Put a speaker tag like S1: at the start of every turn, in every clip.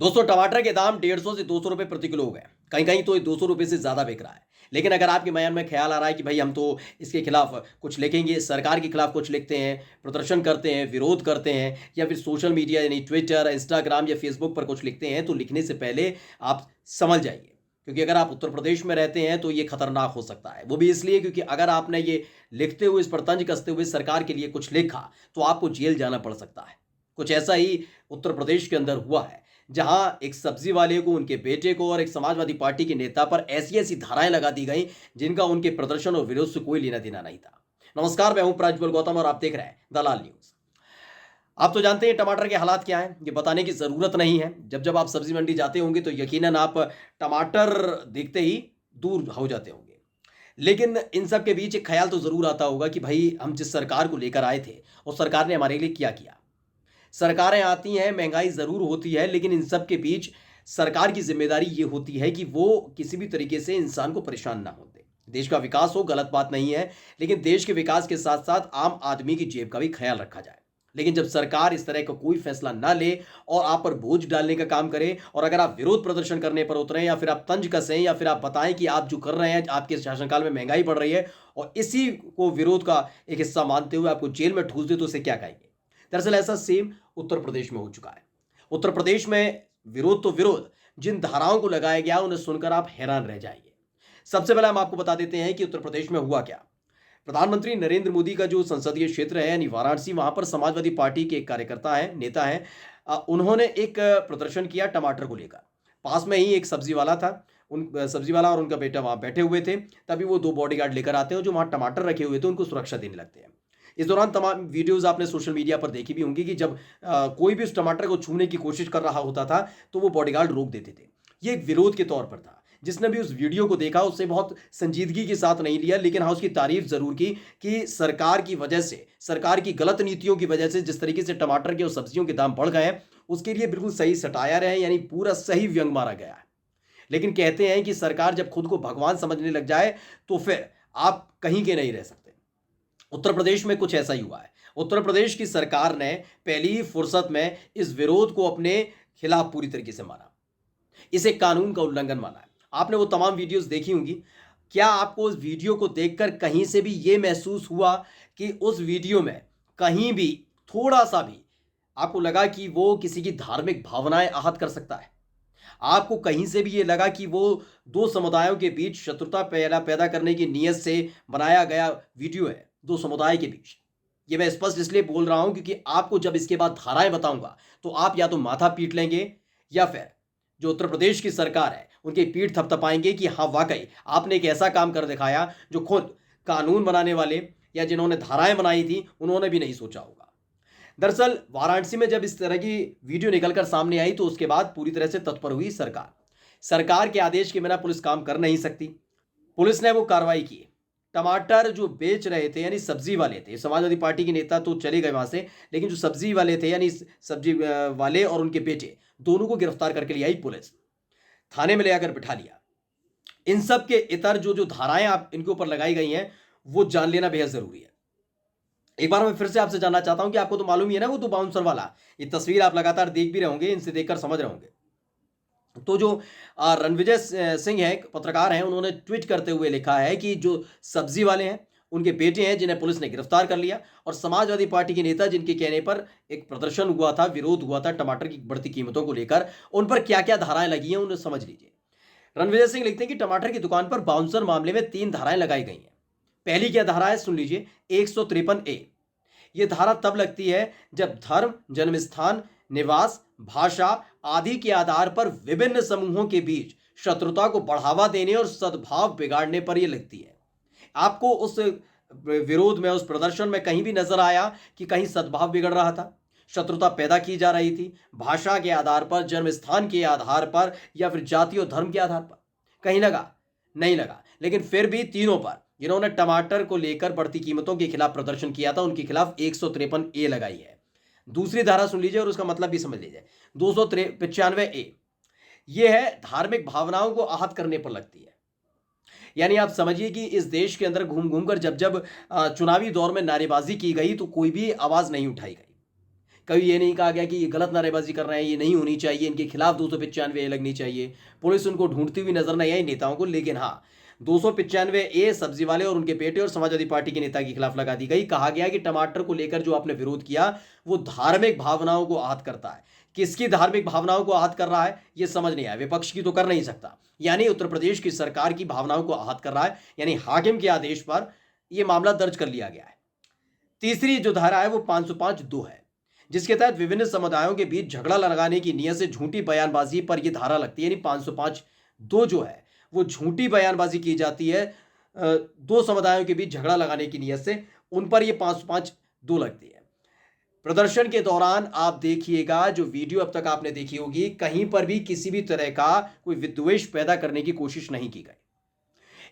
S1: दोस्तों, टमाटर के दाम 150 से 200 रुपए प्रति किलो हो गए। कहीं कहीं तो ये 200 रुपए से ज़्यादा बिक रहा है। लेकिन अगर आपके मन में ख्याल आ रहा है कि भाई हम तो इसके खिलाफ कुछ लिखेंगे, सरकार के खिलाफ कुछ लिखते हैं, प्रदर्शन करते हैं, विरोध करते हैं, या फिर सोशल मीडिया यानी ट्विटर, इंस्टाग्राम या फेसबुक पर कुछ लिखते हैं, तो लिखने से पहले आप समझ जाइए। क्योंकि अगर आप उत्तर प्रदेश में रहते हैं तो ये खतरनाक हो सकता है। वो भी इसलिए क्योंकि अगर आपने ये लिखते हुए, इस पर तंज कसते हुए सरकार के लिए कुछ लिखा, तो आपको जेल जाना पड़ सकता है। कुछ ऐसा ही उत्तर प्रदेश के अंदर हुआ है, जहां एक सब्जी वाले को, उनके बेटे को और एक समाजवादी पार्टी के नेता पर ऐसी ऐसी धाराएं लगा दी गई जिनका उनके प्रदर्शन और विरोध से कोई लेना देना नहीं था। नमस्कार, मैं हूं प्रज्वल गौतम और आप देख रहे हैं दलाल न्यूज। आप तो जानते हैं टमाटर के हालात क्या हैं, ये बताने की जरूरत नहीं है। जब जब आप सब्जी मंडी जाते होंगे तो यकीनन आप टमाटर देखते ही दूर हो जाते होंगे। लेकिन इन सब के बीच एक ख्याल तो जरूर आता होगा कि भाई हम जिस सरकार को लेकर आए थे, उस सरकार ने हमारे लिए क्या किया। सरकारें आती हैं, महंगाई ज़रूर होती है, लेकिन इन सब के बीच सरकार की ज़िम्मेदारी ये होती है कि वो किसी भी तरीके से इंसान को परेशान ना होने दे। देश का विकास हो, गलत बात नहीं है, लेकिन देश के विकास के साथ-साथ आम आदमी की जेब का भी ख़्याल रखा जाए। लेकिन जब सरकार इस तरह का कोई फैसला ना ले और आप पर बोझ डालने का काम करे, और अगर आप विरोध प्रदर्शन करने पर उतरें या फिर आप तंज कसें या फिर आप बताएं कि आप जो कर रहे हैं, आपके शासनकाल में महंगाई बढ़ रही है, और इसी को विरोध का एक हिस्सा मानते हुए आपको जेल में ठूस दे, तो उसे क्या कहेंगे। दरअसल ऐसा सेम उत्तर प्रदेश में हो चुका है। उत्तर प्रदेश में विरोध तो विरोध, जिन धाराओं को लगाया गया उन्हें सुनकर आप हैरान रह जाएंगे। सबसे पहले हम आपको बता देते हैं कि उत्तर प्रदेश में हुआ क्या। प्रधानमंत्री नरेंद्र मोदी का जो संसदीय क्षेत्र है यानी वाराणसी, वहां पर समाजवादी पार्टी के एक कार्यकर्ता है, नेता है, उन्होंने एक प्रदर्शन किया टमाटर को लेकर। पास में ही एक सब्जी वाला था, उन सब्जी वाला और उनका बेटा वहां बैठे हुए थे। तभी वो दो बॉडीगार्ड लेकर आते हैं जो वहां टमाटर रखे हुए थे, उनको सुरक्षा देने लगते हैं। इस दौरान तमाम वीडियोस आपने सोशल मीडिया पर देखी भी होंगी कि जब कोई भी उस टमाटर को छूने की कोशिश कर रहा होता था तो वो बॉडीगार्ड रोक देते थे। ये एक विरोध के तौर पर था। जिसने भी उस वीडियो को देखा उससे बहुत संजीदगी के साथ नहीं लिया, लेकिन हाँ उसकी तारीफ जरूर की कि सरकार की वजह से, सरकार की गलत नीतियों की वजह से जिस तरीके से टमाटर के और सब्जियों के दाम बढ़ गए हैं, उसके लिए बिल्कुल सही सटायर है, यानी पूरा सही व्यंग मारा गया है। लेकिन कहते हैं कि सरकार जब खुद को भगवान समझने लग जाए तो फिर आप कहीं के नहीं रह सकते। उत्तर प्रदेश में कुछ ऐसा ही हुआ है। उत्तर प्रदेश की सरकार ने पहली ही फुर्सत में इस विरोध को अपने खिलाफ पूरी तरीके से माना, इसे कानून का उल्लंघन माना है। आपने वो तमाम वीडियोस देखी होंगी। क्या आपको उस वीडियो को देखकर कहीं से भी ये महसूस हुआ कि उस वीडियो में कहीं भी थोड़ा सा भी आपको लगा कि वो किसी की धार्मिक भावनाएं आहत कर सकता है? आपको कहीं से भी ये लगा कि वो दो समुदायों के बीच शत्रुता पैदा पैदा करने की नीयत से बनाया गया वीडियो है, दो समुदाय के बीच? ये मैं स्पष्ट इसलिए बोल रहा हूं क्योंकि आपको जब इसके बाद धाराएं बताऊंगा तो आप या तो माथा पीट लेंगे, या फिर जो उत्तर प्रदेश की सरकार है उनकी पीठ थपथपाएंगे कि हाँ वाकई आपने एक ऐसा काम कर दिखाया जो खुद कानून बनाने वाले या जिन्होंने धाराएं बनाई थी उन्होंने भी नहीं सोचा होगा। दरअसल वाराणसी में जब इस तरह की वीडियो निकलकर सामने आई तो उसके बाद पूरी तरह से तत्पर हुई सरकार। सरकार के आदेश के बिना पुलिस काम कर नहीं सकती। पुलिस ने वो कार्रवाई की। टमाटर जो बेच रहे थे यानी सब्जी वाले थे, समाजवादी पार्टी के नेता तो चले गए वहां से, लेकिन जो सब्जी वाले थे यानी सब्जी वाले और उनके बेटे, दोनों को गिरफ्तार करके ले आई पुलिस। थाने में ले आकर बिठा लिया। इन सब के इतर जो जो धाराएं आप इनके ऊपर लगाई गई हैं वो जान लेना बेहद जरूरी है। एक बार मैं फिर से आपसे जानना चाहता हूं कि आपको तो मालूम ही है ना, वो तो बाउंसर वाला, ये तस्वीर आप लगातार देख भी रहे होंगे, इनसे देखकर समझ रहे होंगे। तो जो रणविजय सिंह है, पत्रकार हैं, उन्होंने ट्वीट करते हुए लिखा है कि जो सब्जी वाले हैं उनके बेटे हैं जिन्हें पुलिस ने गिरफ्तार कर लिया, और समाजवादी पार्टी के नेता जिनके कहने पर एक प्रदर्शन हुआ था, विरोध हुआ था टमाटर की बढ़ती कीमतों को लेकर, उन पर क्या क्या धाराएं लगी हैं उन्हें समझ लीजिए। रणविजय सिंह लिखते हैं कि टमाटर की दुकान पर बाउंसर मामले में 3 धाराएं लगाई गई हैं। पहली क्या धारा है सुन लीजिए, 153A। ये धारा तब लगती है जब धर्म, जन्मस्थान, निवास, भाषा आदि के आधार पर विभिन्न समूहों के बीच शत्रुता को बढ़ावा देने और सद्भाव बिगाड़ने पर यह लगती है। आपको उस विरोध में, उस प्रदर्शन में कहीं भी नजर आया कि कहीं सद्भाव बिगड़ रहा था, शत्रुता पैदा की जा रही थी, भाषा के आधार पर, जन्म स्थान के आधार पर, या फिर जाति और धर्म के आधार पर? कहीं लगा? नहीं लगा। लेकिन फिर भी तीनों पर जिन्होंने टमाटर को लेकर बढ़ती कीमतों के खिलाफ प्रदर्शन किया था उनके खिलाफ 153A लगाई है। दूसरी धारा सुन लीजिए और उसका मतलब भी समझ लीजिए, 295A। यह है धार्मिक भावनाओं को आहत करने पर लगती है। यानी आप समझिए कि इस देश के अंदर घूम घूम कर जब जब चुनावी दौर में नारेबाजी की गई तो कोई भी आवाज नहीं उठाई गई। कभी ये नहीं कहा गया कि ये गलत नारेबाजी कर रहे हैं, ये नहीं होनी चाहिए, इनके खिलाफ 295 लगनी चाहिए, पुलिस उनको ढूंढती हुई नजर नहीं आई नेताओं को। लेकिन हाँ, 295 सब्जी वाले और उनके बेटे और समाजवादी पार्टी के नेता के खिलाफ लगा दी गई। कहा गया कि टमाटर को लेकर जो आपने विरोध किया वो धार्मिक भावनाओं को आहत करता है। किसकी धार्मिक भावनाओं को आहत कर रहा है ये समझ नहीं आया, विपक्ष की तो कर नहीं सकता, यानी उत्तर प्रदेश की सरकार की भावनाओं को आहत कर रहा है, यानी हाकिम के आदेश पर यह मामला दर्ज कर लिया गया है। तीसरी जो धारा है वो 505(2) है, जिसके तहत विभिन्न समुदायों के बीच झगड़ा लगाने की नीयत से झूठी बयानबाजी पर यह धारा लगती है। यानी 505(2) जो है वो झूठी बयानबाजी की जाती है दो समुदायों के बीच झगड़ा लगाने की नीयत से, उन पर यह 505(2) लगती है। प्रदर्शन के दौरान आप देखिएगा, जो वीडियो अब तक आपने देखी होगी, कहीं पर भी किसी भी तरह का कोई विद्वेष पैदा करने की कोशिश नहीं की गई।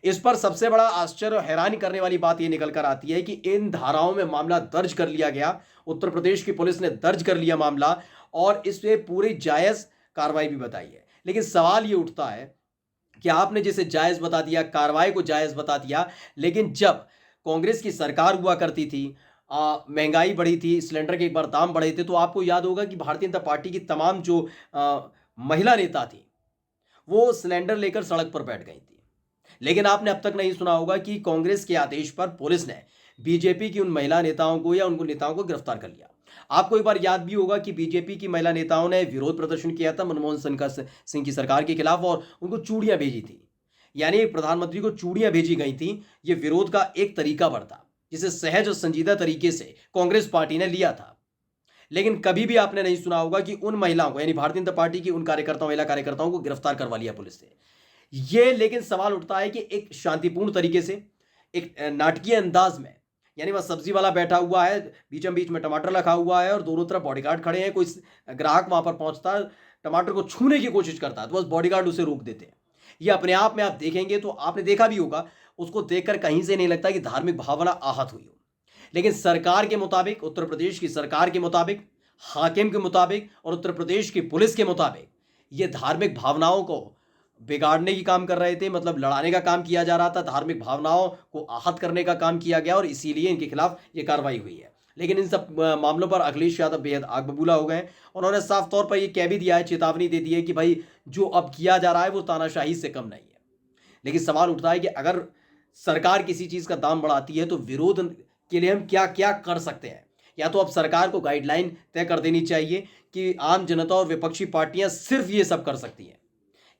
S1: इस पर सबसे बड़ा आश्चर्य और हैरानी करने वाली बात यह निकल कर आती है कि इन धाराओं में मामला दर्ज कर लिया गया, उत्तर प्रदेश की पुलिस ने दर्ज कर लिया मामला और इससे पूरी जायज कार्रवाई भी बताई है। लेकिन सवाल यह उठता है कि आपने जिसे जायज बता दिया, कार्रवाई को जायज बता दिया, लेकिन जब कांग्रेस की सरकार हुआ करती थी, महंगाई बढ़ी थी, सिलेंडर के एक बार दाम बढ़े थे, तो आपको याद होगा कि भारतीय जनता पार्टी की तमाम जो महिला नेता थी वो सिलेंडर लेकर सड़क पर बैठ गई थी। लेकिन आपने अब तक नहीं सुना होगा कि कांग्रेस के आदेश पर पुलिस ने बीजेपी की उन महिला नेताओं को या उनको नेताओं को गिरफ्तार कर लिया। आपको एक बार याद भी होगा कि बीजेपी की महिला नेताओं ने विरोध प्रदर्शन किया था मनमोहन सिंह की सरकार के खिलाफ और उनको चूड़ियां भेजी थी, यानी प्रधानमंत्री को चूड़ियां भेजी गई थी। यह विरोध का एक तरीका पर था जिसे सहज और संजीदा तरीके से कांग्रेस पार्टी ने लिया था। लेकिन कभी भी आपने नहीं सुना होगा कि उन महिलाओं को, यानी भारतीय जनता पार्टी की उन कार्यकर्ताओं, महिला कार्यकर्ताओं को गिरफ्तार करवा लिया पुलिस से। यह लेकिन सवाल उठता है कि एक शांतिपूर्ण तरीके से, एक नाटकीय अंदाज में, यानी वह सब्जी वाला बैठा हुआ है, बीचों बीच में टमाटर रखा हुआ है और दोनों तरफ बॉडीगार्ड खड़े हैं, कोई ग्राहक वहां पर पहुंचता है, टमाटर को छूने की कोशिश करता है तो बस बॉडीगार्ड उसे रोक देते हैं। यह अपने आप में आप देखेंगे तो आपने देखा भी होगा, उसको देखकर कहीं से नहीं लगता कि धार्मिक भावना आहत हुई हो। लेकिन सरकार के मुताबिक, उत्तर प्रदेश की सरकार के मुताबिक, हाकिम के मुताबिक और उत्तर प्रदेश की पुलिस के मुताबिक ये धार्मिक भावनाओं को बिगाड़ने की काम कर रहे थे, मतलब लड़ाने का काम किया जा रहा था, धार्मिक भावनाओं को आहत करने का काम किया गया और इसीलिए इनके खिलाफ ये कार्रवाई हुई है। लेकिन इन सब मामलों पर अखिलेश यादव बेहद आग बबूला हो गए। उन्होंने साफ तौर पर यह कह भी दिया है, चेतावनी दे दी है कि भाई जो अब किया जा रहा है वो तानाशाही से कम नहीं है। लेकिन सवाल उठता है कि अगर सरकार किसी चीज का दाम बढ़ाती है तो विरोध के लिए हम क्या क्या कर सकते हैं। या तो अब सरकार को गाइडलाइन तय कर देनी चाहिए कि आम जनता और विपक्षी पार्टियां सिर्फ ये सब कर सकती हैं,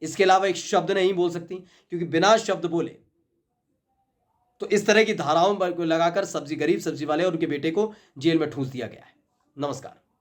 S1: इसके अलावा एक शब्द नहीं बोल सकती, क्योंकि बिना शब्द बोले तो इस तरह की धाराओं पर लगाकर गरीब सब्जी वाले और उनके बेटे को जेल में ठूंस दिया गया है। नमस्कार।